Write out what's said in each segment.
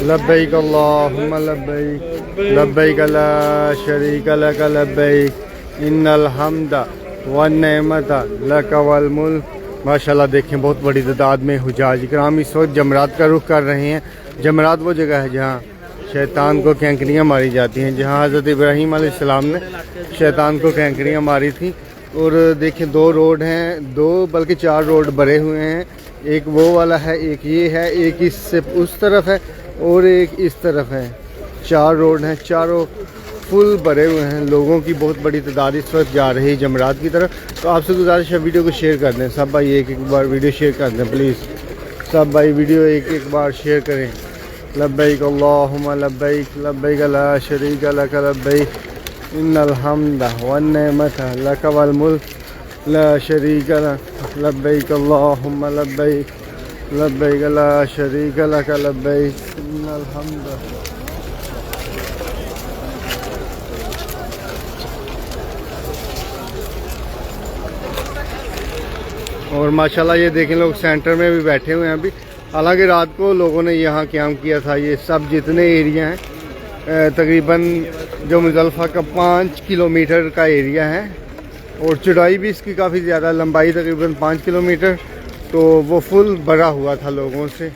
لبیک اللہم لبیک لبیک لا شریک لک لبیک ان الحمد والنعمت لک والملک۔ ماشاءاللہ دیکھیں بہت بڑی تعداد میں حجاج کرام اس وقت جمرات کا رخ کر رہے ہیں۔ جمرات وہ جگہ ہے جہاں شیطان کو کینکریاں ماری جاتی ہیں، جہاں حضرت ابراہیم علیہ السلام نے شیطان کو کینکریاں ماری تھیں۔ اور دیکھیں دو روڈ ہیں، دو بلکہ چار روڈ بھرے ہوئے ہیں، ایک وہ والا ہے، ایک یہ ہے، ایک اس سے اس طرف ہے اور ایک اس طرف ہے۔ چار روڈ ہیں، چاروں فل بھرے ہوئے ہیں، لوگوں کی بہت بڑی تعداد اس وقت جا رہی ہے جمرات کی طرف۔ تو آپ سے گزارش ہے ویڈیو کو شیئر کر دیں، سب بھائی ایک بار ویڈیو شیئر کر دیں پلیز، سب بھائی ویڈیو ایک بار شیئر کریں۔ لبیک اللہم لبیک لبیک لا شریک لک لبیک ان الحمد والنعمت لک والملک لا شریک لک لبیک اللہم لبیک لبیک لا شریک لک لبیک ان الحمد۔ اور ماشاءاللہ یہ دیکھیں لوگ سینٹر میں بھی بیٹھے ہوئے ہیں ابھی، حالانکہ رات کو لوگوں نے یہاں قیام کیا تھا۔ یہ سب جتنے ایریا ہیں تقریباً جو مزدلفہ کا 5 کلومیٹر کا ایریا ہے، اور چوڑائی بھی اس کی کافی زیادہ، لمبائی تقریباً 5 کلومیٹر، تو وہ فل بھرا ہوا تھا لوگوں سے۔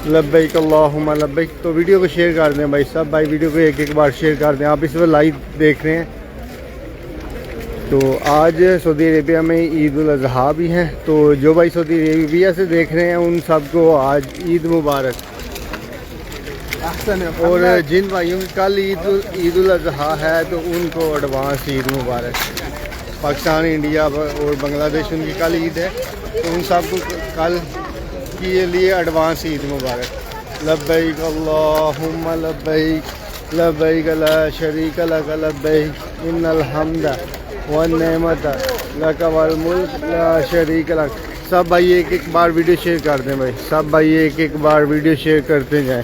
لبیک اللہم لبیک۔ تو ویڈیو کو شیئر کر دیں بھائی، سب بھائی ویڈیو کو ایک بار شیئر کر دیں۔ آپ اس وقت لائیو دیکھ رہے ہیں۔ تو آج سعودی عربیہ میں عید الاضحیٰ بھی ہیں، تو جو بھائی سعودی عربیہ سے دیکھ رہے ہیں ان سب کو آج عید مبارک۔ اور جن بھائیوں کی کل عید الاضحیٰ ہے تو ان کو ایڈوانس عید مبارک۔ پاکستان، انڈیا اور بنگلہ دیش ان کی کل عید ہے، تو ان سب کو کل کے لیے ایڈوانس عید مبارک۔ لبیک اللہم لبیک لبیک لا شریک لک لبیک ان الحمد والنعمت لک والملک لا شریک لک۔ سب بھائی ایک بار ویڈیو شیئر کر دیں بھائی، سب بھائی ایک بار ویڈیو شیئر کرتے جائیں۔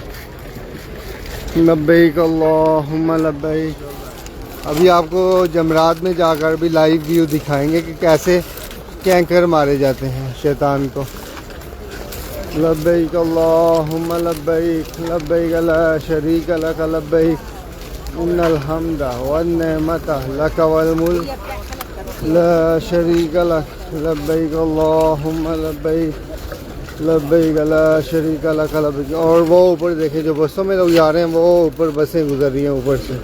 لبیک اللہم لبیک۔ ابھی آپ کو جمرات میں جا کر بھی لائیو ویو دکھائیں گے کہ کیسے کینکر مارے جاتے ہیں شیطان کو۔ لبیک اللہم لبیک لبیک لا شریک لک لبیک ان الحمد والنعمت لک والملک لا شریک لک لبیک اللہم لبیک لبیک لا شریک لک لبیک۔ اور وہ اوپر دیکھیں جو بسوں میں لوگ جا رہے ہیں، وہ اوپر بسیں گزر رہی ہیں اوپر سے۔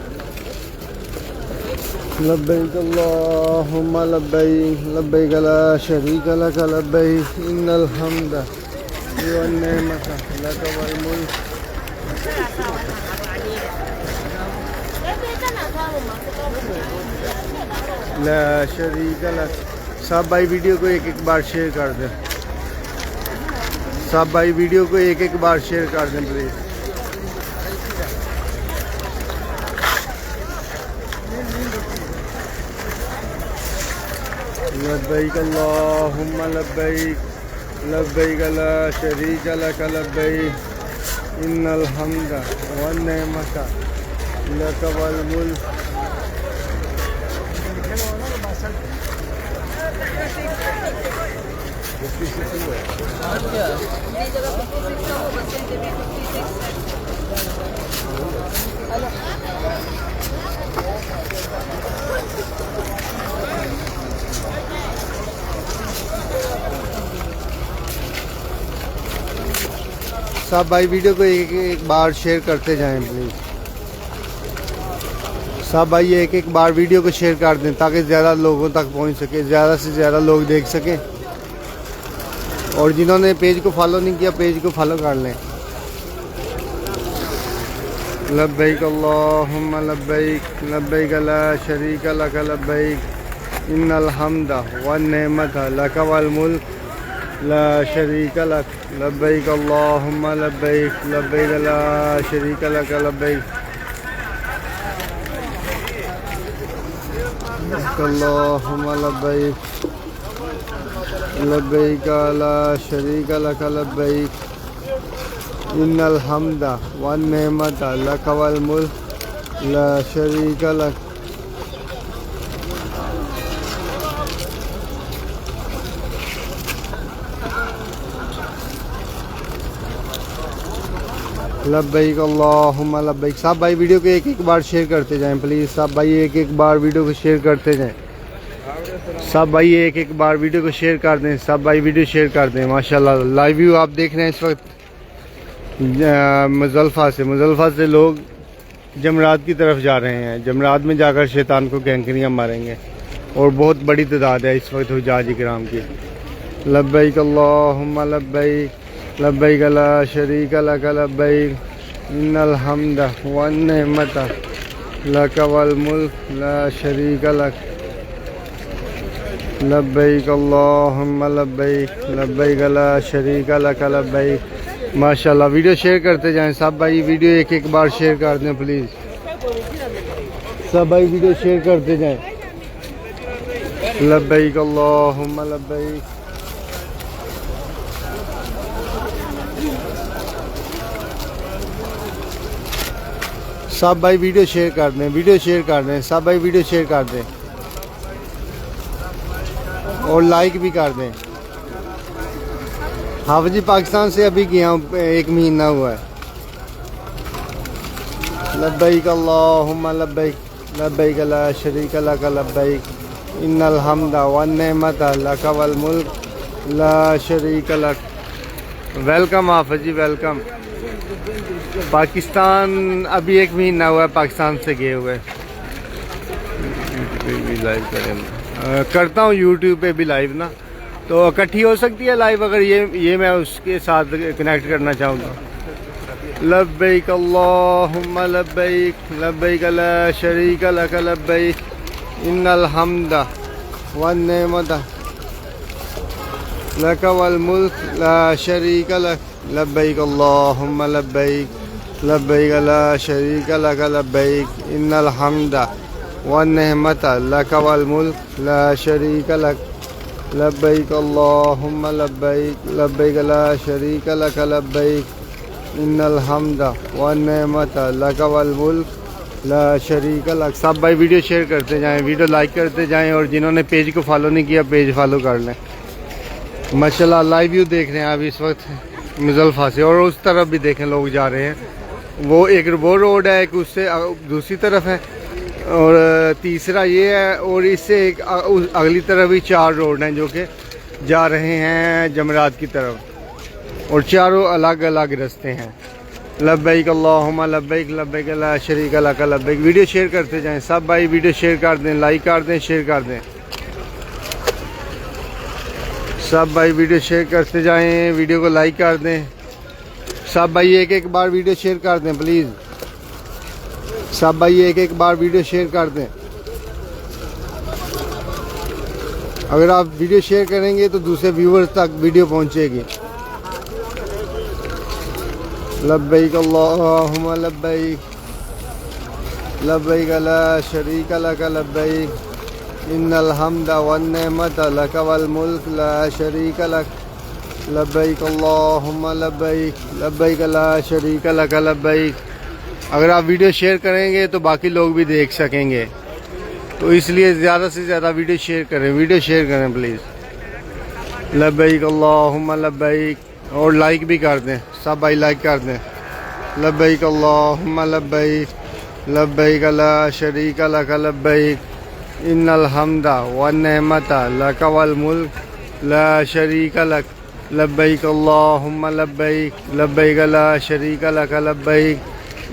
لبیک اللہم لبیک لبیک لا شریک لک لبیک ان الحمد والنعمت لک والملک۔ لا شریک لک۔ سب بھائی ویڈیو کو ایک بار شیئر کر دیں، سب بھائی ویڈیو کو ایک بار شیئر کر دیں پلیز۔ لبیک اللہم لبیک لبیک لا شریک لک لبیک ان الحمد والنعمت لک والملک۔ سب بھائی ویڈیو کو ایک بار شیئر کرتے جائیں پلیز، سب بھائی ایک بار ویڈیو کو شیئر کر دیں تاکہ زیادہ لوگوں تک پہنچ سکے، زیادہ سے زیادہ لوگ دیکھ سکیں۔ اور جنہوں نے پیج کو فالو نہیں کیا پیج کو فالو کر لیں۔ لبیک اللہم لبیک لبیک لا شریک لک لبیک ان الحمد والنعمت لک والملک لا شریک لک لبیک اللہم لبیک لبیک لا شریک لک لبیک اللہم لبیک لبیک لا شریک لک لبیک ان الحمد والنعمت لک والملک لا شریک لک۔ لبیک اللہم لبیک. صاحب بھائی ویڈیو کو ایک ایک بار شیئر کرتے جائیں پلیز. صاحب بھائی ایک ایک بار ویڈیو کو شیئر کرتے جائیں. صاحب بھائی ایک ایک بار ویڈیو کو شیئر کر دیں. صاحب بھائی ویڈیو شیئر کر دیں. ماشاءاللہ لائیو ویو آپ دیکھ رہے ہیں اس وقت مزدلفہ سے لوگ جمرات کی طرف جا رہے ہیں. جمرات میں جا کر شیطان کو کینکریاں ماریں گے اور بہت بڑی تعداد ہے اس وقت حجاج کرام کی. لبیک اللہم لبیک لبیک لا شریک لک لبیک ان الحمد والنعمت لک والملک لا شریک لک. لبیک اللہم لبیک لبیک لا شریک لک لبیک. ماشاءاللہ ویڈیو شیئر کرتے جائیں. صاحب بھائی ویڈیو ایک ایک بار شیئر کر دیں پلیز. صاحب بھائی ویڈیو شیئر کرتے جائیں. لبیک اللہم لبیک. صاحب بھائی ویڈیو شیئر کر دیں. ویڈیو شیئر کر دیں. صاحب بھائی ویڈیو شیئر کر دیں اور لائک بھی کر دیں. حافظ جی پاکستان سے ابھی گیا ہوں 1 مہینہ ہوا ہے. لبیک اللہم لبیک لبیک لا شریک لک لبیک ان الحمد والنعمت لک والملک لا شریک لک. ویلکم حافظ جی ویلکم. پاکستان ابھی 1 مہینہ ہوا ہے پاکستان سے گئے ہوئے. کرتا ہوں یوٹیوب پہ بھی لائیو نا, تو اکٹھی ہو سکتی ہے لائیو اگر یہ میں اس کے ساتھ کنیکٹ کرنا چاہوں گا. لبیک اللہم لبیک لبیک لا شریک لک لبیک ان الحمد والنعمت لک والملک لا شریک لک. لبیک اللہم لبیک لبیک لا شریک لک لبیک ان الحمد والنعمت لک والملک لا شریک لک. لبیک اللہم لبیک لبیک لا شریک لک لبیک ان الحمد والنعمت لک والملک لا شریک لک. صاحب بھائی ویڈیو شیئر کرتے جائیں, ویڈیو لائک کرتے جائیں, اور جنہوں نے پیج کو فالو نہیں کیا پیج فالو کر لیں. ماشاءاللہ لائیو ویو دیکھ رہے ہیں آپ اس وقت مزدلفہ سے, اور اس طرف بھی دیکھیں لوگ جا رہے ہیں. وہ ایک وہ روڈ ہے, ایک اس سے دوسری طرف ہے, اور تیسرا یہ ہے, اور اس سے ایک اگلی طرف بھی 4 روڈ ہیں جو کہ جا رہے ہیں جمرات کی طرف, اور چاروں الگ الگ راستے ہیں. لبیک اللہم لبیک لبیک لا شریک لک لبیک. ویڈیو شیئر کرتے جائیں. سب بھائی ویڈیو شیئر کر دیں, لائک کر دیں, شیئر کر دیں. سب بھائی ویڈیو شیئر کرتے جائیں, ویڈیو کو لائک کر دیں. سب بھائی ایک ایک بار ویڈیو شیئر کر دیں پلیز. سب بھائی ایک ایک بار ویڈیو شیئر کر دیں. اگر آپ ویڈیو شیئر کریں گے تو دوسرے ویورز تک ویڈیو پہنچے گی. لبیک اللہم لبیک لبیک لا شریک لک لبیک ان الحمد والنعمت لک والملک لا شریک لک. لبیک اللہم لبیک لبیک لا شریک لک لبیک. اگر آپ ویڈیو شیئر کریں گے تو باقی لوگ بھی دیکھ سکیں گے, تو اس لیے زیادہ سے زیادہ ویڈیو شیئر کریں. ویڈیو شیئر کریں پلیز. لبیک اللہم لبیک, اور لائک بھی کر دیں. سب بھائی لائک کر دیں. لبیک اللہم لبیک لبیک لا شریک لک لبیک ان الحمد والنعمت لک والملک لا شریک لک. لبیک اللہم لبیک لبیک لا شریک لک لبیک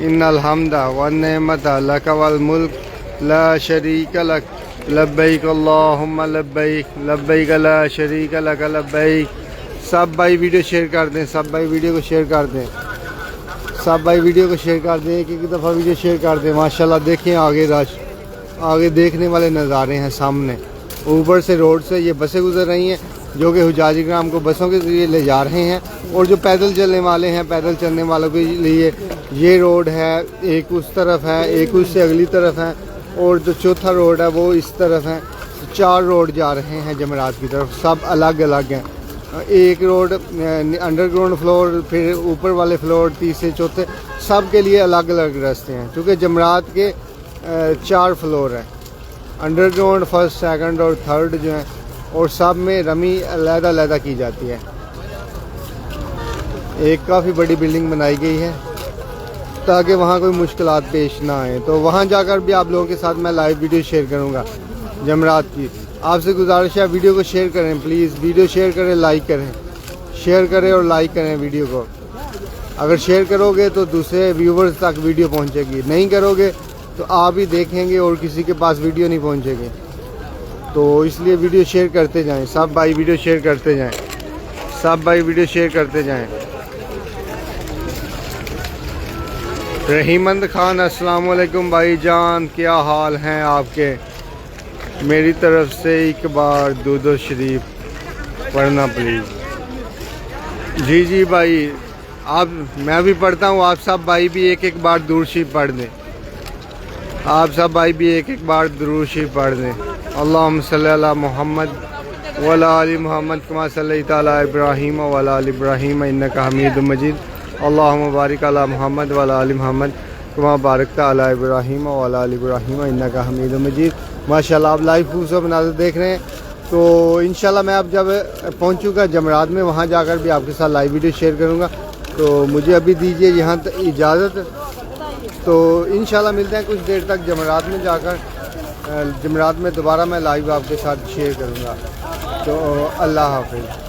ان الحمد والنعمت لک والملک لا شریک لک. لبیک اللہم لبیک لبیک لا شریک لک لبیک. سب بھائی ویڈیو شیئر کر دیں. سب بھائی ویڈیو کو شیئر کر دیں. سب بھائی ویڈیو کو شیئر کر دیں. ایک ایک دفعہ ویڈیو شیئر کر دیں. ماشاءاللہ دیکھیں آگے رش, آگے دیکھنے والے نظارے ہیں سامنے. اوپر سے روڈ سے یہ بسیں گزر رہی ہیں جو کہ حجاج کرام کو بسوں کے ذریعے لے جا رہے ہیں, اور جو پیدل چلنے والے ہیں پیدل چلنے والوں کے لیے یہ روڈ ہے. ایک اس طرف ہے, ایک اس سے اگلی طرف ہے, اور جو چوتھا روڈ ہے وہ اس طرف ہے. 4 روڈ جا رہے ہیں جمرات کی طرف, سب الگ الگ ہیں. ایک روڈ انڈر گراؤنڈ فلور, پھر اوپر والے فلور, تیسرے چوتھے, سب کے لیے الگ الگ راستے ہیں. کیونکہ جمرات کے 4 فلور ہیں, انڈر گراؤنڈ, فرسٹ, سیکنڈ اور تھرڈ جو ہیں, اور سب میں رمی علیحدہ علیحدہ کی جاتی ہے. ایک کافی بڑی بلڈنگ بنائی گئی ہے تاکہ وہاں کوئی مشکلات پیش نہ آئیں. تو وہاں جا کر بھی آپ لوگوں کے ساتھ میں لائیو ویڈیو شیئر کروں گا جمرات کی. آپ سے گزارش ہے ویڈیو کو شیئر کریں پلیز. ویڈیو شیئر کریں، لائک کریں، شیئر کریں اور لائک کریں ویڈیو کو. اگر شیئر کرو گے تو دوسرے ویورز تک ویڈیو پہنچے گی، نہیں کرو گے تو آپ ہی دیکھیں گے اور کسی کے پاس ویڈیو نہیں پہنچے گی. تو اس لیے ویڈیو شیئر کرتے جائیں. سب بھائی ویڈیو شیئر کرتے جائیں. سب بھائی ویڈیو شیئر کرتے جائیں. رحیمند خان السلام علیکم بھائی جان، کیا حال ہیں آپ کے؟ میری طرف سے ایک بار درود شریف پڑھنا پلیز. جی بھائی، آپ میں بھی پڑھتا ہوں، آپ سب بھائی بھی ایک ایک بار درود شریف پڑھ دیں. آپ سب بھائی بھی ایک ایک بار درود شریف پڑھ دیں. اللہم صلی علی محمد وعلی آل محمد کما صلیت علی ابراہیم وعلی آل ابراہیم انک حمید مجید. اللہم بارک علی محمد وعلی آل محمد کما بارکت علی ابراہیم وعلی آل ابراہیم انک حمید مجید. ماشاءاللہ آپ لائیو خوبصورت مناظر دیکھ رہے ہیں. تو انشاءاللہ میں اب جب پہنچوں گا جمرات میں، وہاں جا کر بھی آپ کے ساتھ لائیو ویڈیو شیئر کروں گا. تو مجھے ابھی دیجیے یہاں اجازت. تو انشاءاللہ ملتے ہیں کچھ دیر تک جمرات میں جا کر. جمرات میں دوبارہ میں لائیو آپ کے ساتھ شیئر کروں گا. تو اللہ حافظ.